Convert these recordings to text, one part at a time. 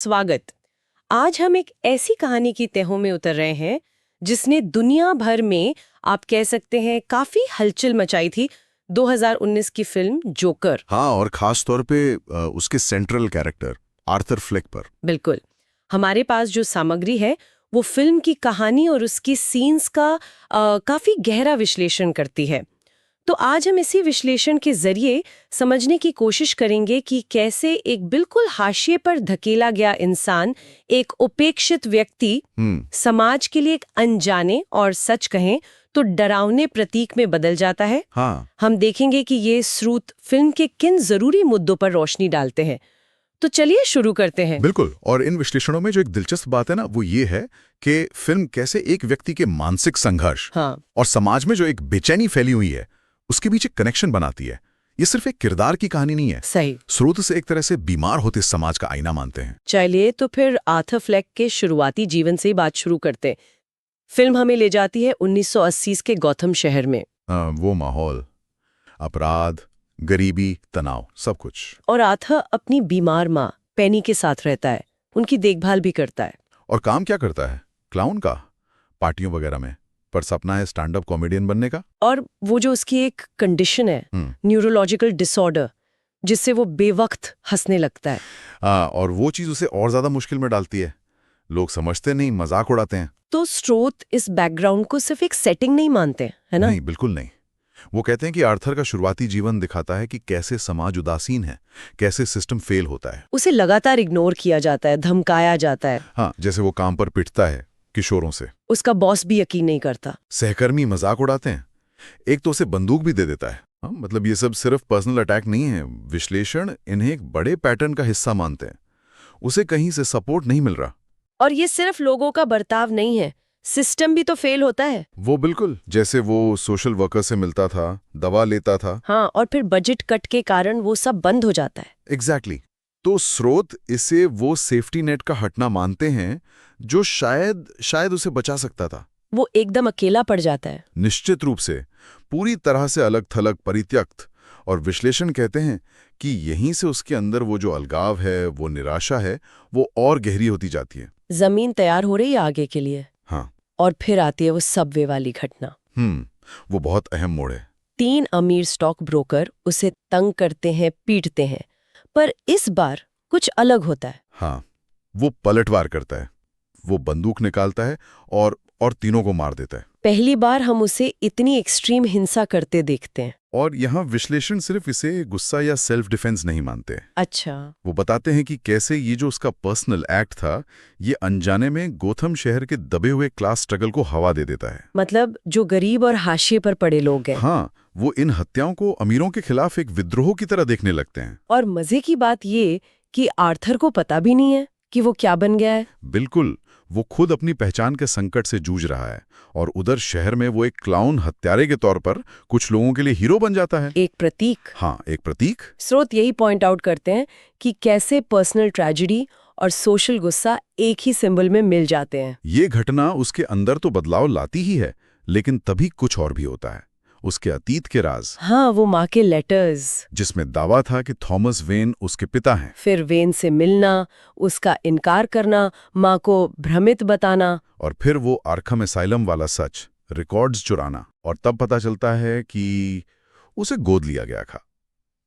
स्वागत। आज हम एक ऐसी कहानी की तहों में उतर रहे हैं जिसने दुनिया भर में आप कह सकते हैं काफी हलचल मचाई थी। 2019 की फिल्म जोकर। हाँ, और खास तौर पे उसके सेंट्रल कैरेक्टर आर्थर फ्लेक पर। बिल्कुल। हमारे पास जो सामग्री है वो फिल्म की कहानी और उसकी सीन्स का काफी गहरा विश्लेषण करती है। तो आज हम इसी विश्लेषण के जरिए समझने की कोशिश करेंगे कि कैसे एक बिल्कुल हाशिए पर धकेला गया इंसान, एक उपेक्षित व्यक्ति, समाज के लिए एक अनजाने और सच कहें तो डरावने प्रतीक में बदल जाता है। हाँ, हम देखेंगे कि ये स्रोत फिल्म के किन जरूरी मुद्दों पर रोशनी डालते हैं। तो चलिए शुरू करते हैं। बिल्कुल। और इन विश्लेषणों में जो एक दिलचस्प बात है ना, वो ये है कि फिल्म कैसे एक व्यक्ति के मानसिक संघर्ष और समाज में जो एक बेचैनी फैली हुई है उसके बीच एक कनेक्शन बनाती है। ये सिर्फ एक किरदार की कहानी नहीं है, सही। स्रोत से एक तरह से बीमार होते समाज का आईना मानते हैं। चलिए तो फिर आर्थर फ्लेक के शुरुआती जीवन से ही बात शुरू करते हैं। फिल्म हमें ले जाती है 1980 के गौथम शहर में। वो माहौल, अपराध, गरीबी, तनाव, सब कुछ। और आर्थर अपनी बीमार माँ पेनी के साथ रहता है, उनकी देखभाल भी करता है। और काम क्या करता है? क्लाउन का, पार्टियों वगैरह में। पर सपना है स्टैंड अप कॉमेडियन बनने का। और वो जो उसकी एक कंडीशन है, न्यूरोलॉजिकल डिसऑर्डर, जिससे वो बेवक्त हंसने लगता है। और वो चीज उसे और ज्यादा मुश्किल में डालती है। लोग समझते नहीं, मजाक उड़ाते हैं। तो स्रोत इस बैकग्राउंड को सिर्फ एक सेटिंग नहीं मानते, है ना? नहीं, बिल्कुल नहीं। वो कहते हैं कि आर्थर का शुरुआती जीवन दिखाता है कि कैसे समाज उदासीन है, कैसे सिस्टम फेल होता है। उसे लगातार इग्नोर किया जाता है, धमकाया जाता है। हाँ, जैसे वो काम पर पिटता है किशोरों से। उसका बॉस भी यकीन नहीं करता। सहकर्मी मजाक उड़ाते हैं। एक तो उसे बंदूक भी दे देता है। हाँ, मतलब ये सब सिर्फ पर्सनल अटैक नहीं है। विश्लेषण इन्हें एक बड़े पैटर्न का हिस्सा मानते हैं। उसे कहीं से सपोर्ट नहीं मिल रहा। और ये सिर्फ लोगों का बर्ताव नहीं है, सिस्टम भी तो फेल होता है। वो बिल्कुल, जैसे वो सोशल वर्कर से मिलता था, दवा लेता था। हाँ, और फिर बजट कट के कारण वो सब बंद हो जाता है। एग्जैक्टली। तो स्रोत इसे वो सेफ्टी नेट का हटना मानते हैं जो शायद उसे बचा सकता था। वो एकदम अकेला पड़ जाता है। निश्चित रूप से, पूरी तरह से अलग थलग, परित्यक्त। और विश्लेषण कहते हैं कि यहीं से उसके अंदर वो जो अलगाव है, वो निराशा है, वो और गहरी होती जाती है। जमीन तैयार हो रही है आगे के लिए। हाँ। और फिर आती है वो सबवे वाली घटना। वो बहुत अहम मोड़ है। 3 अमीर स्टॉक ब्रोकर उसे तंग करते हैं, पीटते हैं। पर इस बार कुछ अलग होता है। हाँ, वो पलटवार करता है। वो बंदूक निकालता है और तीनों को मार देता है। पहली बार हम उसे इतनी एक्सट्रीम हिंसा करते देखते हैं। और यहाँ विश्लेषण सिर्फ इसे गुस्सा या सेल्फ डिफेंस नहीं मानते। अच्छा। वो बताते हैं कि कैसे ये जो उसका पर्सनल एक्ट था, ये अनजाने में गोथम शहर के दबे हुए क्लास स्ट्रगल को हवा दे देता है। मतलब जो गरीब और हाशिए पर पड़े लोग हैं। हाँ, वो इन हत्याओं को अमीरों के खिलाफ एक विद्रोह की तरह देखने लगते हैं। और मजे की बात ये कि आर्थर को पता भी नहीं है कि वो क्या बन गया है। बिल्कुल। वो खुद अपनी पहचान के संकट से जूझ रहा है, और उधर शहर में वो एक क्लाउन हत्यारे के तौर पर कुछ लोगों के लिए हीरो बन जाता है। एक प्रतीक। हाँ, एक प्रतीक। स्रोत यही पॉइंट आउट करते हैं कि कैसे पर्सनल ट्रेजेडी और सोशल गुस्सा एक ही सिंबल में मिल जाते हैं। ये घटना उसके अंदर तो बदलाव लाती ही है, लेकिन तभी कुछ और भी होता है। उसके अतीत के राज। हाँ, वो माँ के लेटर्स, जिसमें दावा था कि थॉमस वेन उसके पिता हैं। फिर वेन से मिलना, उसका इनकार करना, माँ को भ्रमित बताना। और फिर वो आर्खम एसाइलम वाला सच, रिकॉर्ड्स चुराना। और तब पता चलता है कि उसे गोद लिया गया था।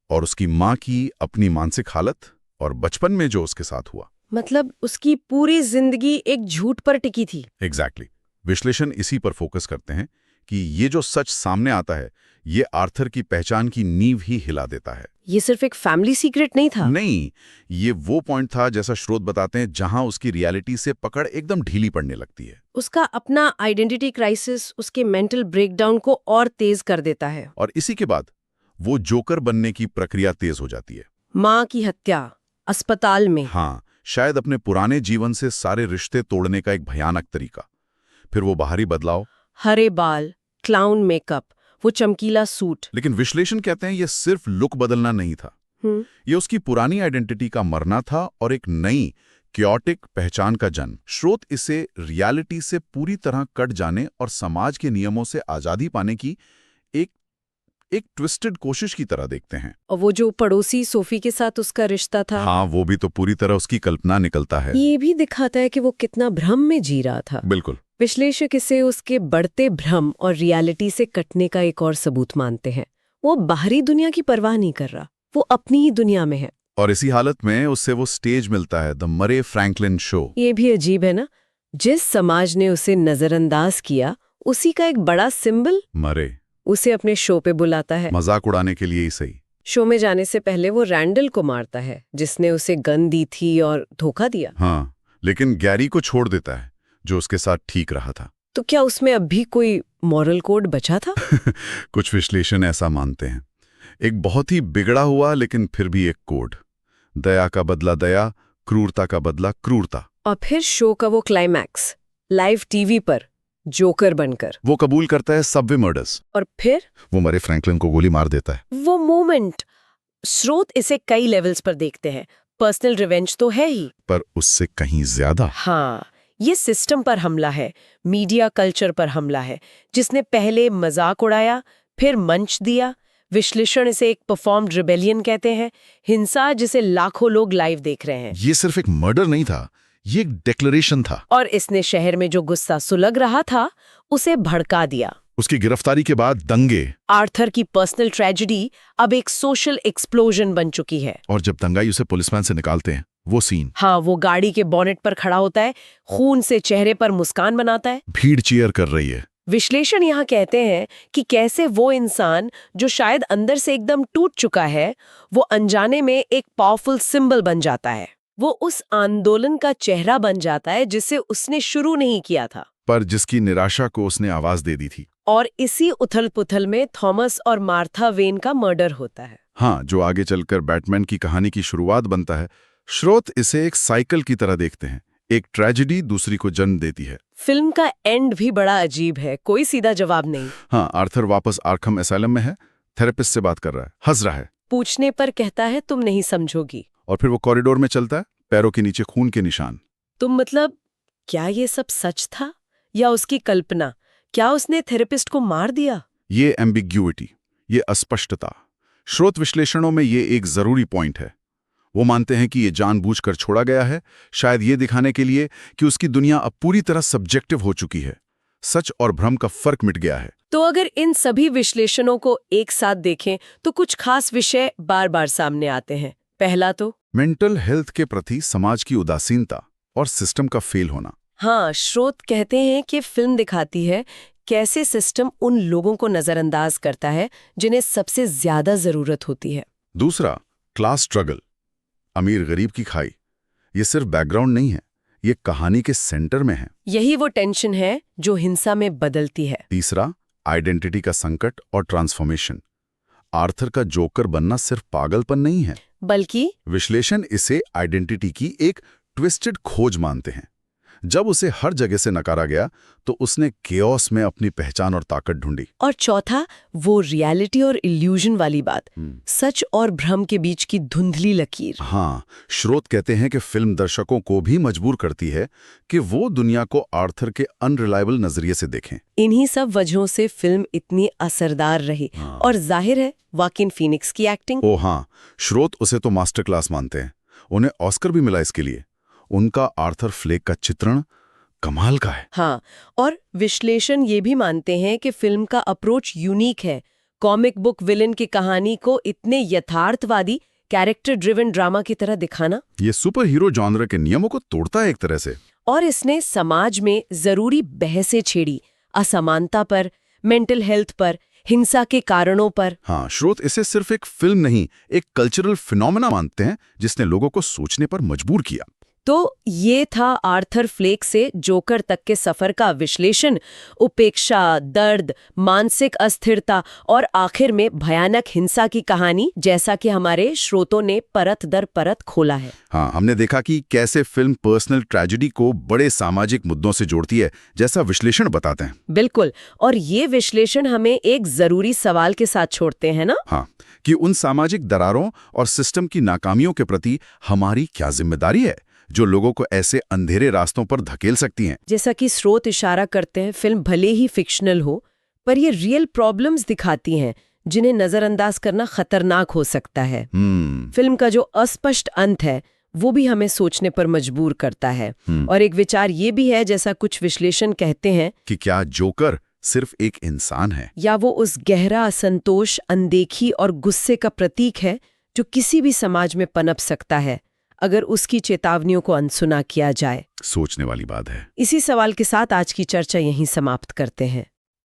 और उसकी माँ की अपनी मानसिक हालत और बचपन में जो उसके साथ हुआ। मतलब उसकी पूरी जिंदगी एक झूठ पर टिकी थी। एग्जैक्टली। विश्लेषण इसी पर फोकस करते हैं कि ये जो सच सामने आता है, ये आर्थर की पहचान की नींव ही हिला देता है। ये सिर्फ एक फैमिली सीक्रेट नहीं था। नहीं, ये वो पॉइंट था, जैसा स्रोत बताते हैं, जहां उसकी रियलिटी से पकड़ एकदम ढीली पड़ने लगती है। उसका अपना आइडेंटिटी क्राइसिस उसके मेंटल ब्रेकडाउन को और तेज कर देता है। और इसी के बाद वो जोकर बनने की प्रक्रिया तेज हो जाती है। माँ की हत्या, अस्पताल में। हाँ, शायद अपने पुराने जीवन से सारे रिश्ते तोड़ने का एक भयानक तरीका। फिर वो बाहरी बदलाव, हरे बाल, क्लाउन मेकअप, वो चमकीला सूट। लेकिन विश्लेषण कहते हैं ये सिर्फ लुक बदलना नहीं था। ये उसकी पुरानी आइडेंटिटी का मरना था और एक नई क्योटिक पहचान का जन्म। स्रोत इसे रियलिटी से पूरी तरह कट जाने और समाज के नियमों से आजादी पाने की एक एक ट्विस्टेड कोशिश की तरह देखते हैं। और वो जो पड़ोसी सोफी के साथ उसका रिश्ता था, हाँ, वो भी तो पूरी तरह उसकी कल्पना निकलता है। ये भी दिखाता है कि वो कितना भ्रम में जी रहा था। बिल्कुल। विश्लेषक इसे उसके बढ़ते भ्रम और रियलिटी से कटने का एक और सबूत मानते हैं। वो बाहरी दुनिया की परवाह नहीं कर रहा, वो अपनी ही दुनिया में है। और इसी हालत में उससे वो स्टेज मिलता है, द मरे फ्रैंकलिन शो। ये भी अजीब है ना, जिस समाज ने उसे नजरअंदाज किया उसी का एक बड़ा सिंबल मरे उसे अपने शो पे बुलाता है। मजाक उड़ाने के लिए ही सही। शो में जाने से पहले वो रैंडल को मारता है, जिसने उसे गन दी थी और धोखा दिया। हाँ, लेकिन गैरी को छोड़ देता है, जो उसके साथ ठीक रहा था। तो क्या उसमें अब भी कोई मॉरल कोड बचा था? कुछ विश्लेषण ऐसा मानते हैं। एक बहुत ही बिगड़ा हुआ लेकिन फिर भी एक कोड। दया का बदला दया, क्रूरता का बदला क्रूरता। और फिर शो का वो क्लाइमैक्स, लाइव टीवी पर जोकर बनकर वो कबूल करता है सबवे मर्डर्स। और फिर वो मरे फ्रैंकलिन को गोली मार देता है। वो मोमेंट, स्रोत इसे कई लेवल्स पर देखते हैं। पर्सनल रिवेंज तो है ही, पर उससे कहीं ज्यादा। हाँ, ये सिस्टम पर हमला है, मीडिया कल्चर पर हमला है, जिसने पहले मजाक उड़ाया, फिर मंच दिया। विश्लेषण इसे एक परफॉर्म्ड रिबेलियन कहते हैं, हिंसा जिसे लाखों लोग लाइव देख रहे हैं। ये सिर्फ एक मर्डर नहीं था, ये एक डिक्लेरेशन था। और इसने शहर में जो गुस्सा सुलग रहा था उसे भड़का दिया। उसकी गिरफ्तारी के बाद दंगे, आर्थर की पर्सनल ट्रेजेडी अब एक सोशल एक्सप्लोजन बन चुकी है। और जब दंगाई उसे पुलिसमैन से निकालते हैं, वो सीन। हाँ, वो गाड़ी के बोनेट पर खड़ा होता है, खून से चेहरे पर मुस्कान बनाता है, भीड़ चीयर कर रही है। विश्लेषण यहाँ कहते हैं कि कैसे वो इंसान जो शायद अंदर से एकदम टूट चुका है, वो अनजाने में एक पावरफुल सिंबल बन जाता है। वो उस आंदोलन का चेहरा बन जाता है जिसे उसने शुरू नहीं किया था, पर जिसकी निराशा को उसने आवाज दे दी थी। और इसी उथल-पुथल में थॉमस और मार्था वेन का मर्डर होता है। हाँ, जो आगे चलकर बैटमैन की कहानी की शुरुआत बनता है। स्रोत इसे एक साइकिल की तरह देखते हैं, एक ट्रेजेडी दूसरी को जन्म देती है। फिल्म का एंड भी बड़ा अजीब है, कोई सीधा जवाब नहीं। हाँ, आर्थर वापस आर्खम एसाइलम में है, थेरेपिस्ट से बात कर रहा है, हंस रहा है। पूछने पर कहता है तुम नहीं समझोगी। और फिर वो कॉरिडोर में चलता है, पैरों के नीचे खून के निशान। तुम मतलब, क्या ये सब सच था या उसकी कल्पना? क्या उसने थेरेपिस्ट को मार दिया? ये एम्बिग्यूइटी, ये अस्पष्टता, स्रोत विश्लेषणों में ये एक जरूरी पॉइंट है। वो मानते हैं कि ये जानबूझकर छोड़ा गया है, शायद ये दिखाने के लिए कि उसकी दुनिया अब पूरी तरह सब्जेक्टिव हो चुकी है। सच और भ्रम का फर्क मिट गया है। तो अगर इन सभी विश्लेषणों को एक साथ देखें तो कुछ खास विषय बार बार सामने आते हैं। पहला तो मेंटल हेल्थ के प्रति समाज की उदासीनता और सिस्टम का फेल होना। हाँ, स्रोत कहते हैं कि फिल्म दिखाती है कैसे सिस्टम उन लोगों को नजरअंदाज करता है जिन्हें सबसे ज्यादा जरूरत होती है। दूसरा, क्लास स्ट्रगल, अमीर गरीब की खाई। ये सिर्फ बैकग्राउंड नहीं है, ये कहानी के सेंटर में है। यही वो टेंशन है जो हिंसा में बदलती है। तीसरा, आइडेंटिटी का संकट और ट्रांसफॉर्मेशन। आर्थर का जोकर बनना सिर्फ पागलपन नहीं है, बल्कि विश्लेषण इसे आइडेंटिटी की एक ट्विस्टेड खोज मानते हैं। जब उसे हर जगह से नकारा गया तो उसने केओस में अपनी पहचान और ताकत ढूंढी। और चौथा, वो रियलिटी और इल्यूजन वाली बात, सच और भ्रम के बीच की धुंधली लकीर। हाँ, स्रोत कहते हैं कि फिल्म दर्शकों को भी मजबूर करती है कि वो दुनिया को आर्थर के अनरिलायबल नजरिए से देखें। इन्हीं सब वजहों से फिल्म इतनी असरदार रही। और जाहिर है वाकिन फीनिक्स की एक्टिंग। ओ हाँ, स्रोत उसे तो मास्टर क्लास मानते हैं। उन्हें ऑस्कर भी मिला इसके लिए। उनका आर्थर फ्लेक का चित्रण कमाल का है। हाँ, और विश्लेषण ये भी मानते हैं कि फिल्म का अप्रोच यूनिक है। कॉमिक बुक विलन की कहानी को इतने यथार्थवादी कैरेक्टर ड्रिवन ड्रामा की तरह दिखाना, ये सुपर हीरो जॉनर के नियमों को तोड़ता है एक तरह से। और इसने समाज में जरूरी बहसें छेड़ी, असमानता पर, मेंटल हेल्थ पर, हिंसा के कारणों पर। हाँ, स्रोत इसे सिर्फ एक फिल्म नहीं, एक कल्चरल फिनोमेना मानते हैं जिसने लोगों को सोचने पर मजबूर किया। तो ये था आर्थर फ्लेक से जोकर तक के सफर का विश्लेषण। उपेक्षा, दर्द, मानसिक अस्थिरता और आखिर में भयानक हिंसा की कहानी, जैसा कि हमारे श्रोतों ने परत दर परत खोला है। हाँ, हमने देखा कि कैसे फिल्म पर्सनल ट्रेजेडी को बड़े सामाजिक मुद्दों से जोड़ती है, जैसा विश्लेषण बताते हैं। बिल्कुल, और ये विश्लेषण हमें एक जरूरी सवाल के साथ छोड़ते हैं ना। हाँ, कि उन सामाजिक दरारों और सिस्टम की नाकामियों के प्रति हमारी क्या जिम्मेदारी है, जो लोगों को ऐसे अंधेरे रास्तों पर धकेल सकती हैं। जैसा कि स्रोत इशारा करते हैं, फिल्म भले ही फिक्शनल हो, पर ये रियल प्रॉब्लम्स दिखाती हैं जिन्हें नजरअंदाज करना खतरनाक हो सकता है। फिल्म का जो अस्पष्ट अंत है वो भी हमें सोचने पर मजबूर करता है। और एक विचार ये भी है, जैसा कुछ विश्लेषण कहते हैं, कि क्या जोकर सिर्फ एक इंसान है, या वो उस गहरा असंतोष, अनदेखी और गुस्से का प्रतीक है जो किसी भी समाज में पनप सकता है अगर उसकी चेतावनियों को अनसुना किया जाए। सोचने वाली बात है। इसी सवाल के साथ आज की चर्चा यहीं समाप्त करते हैं।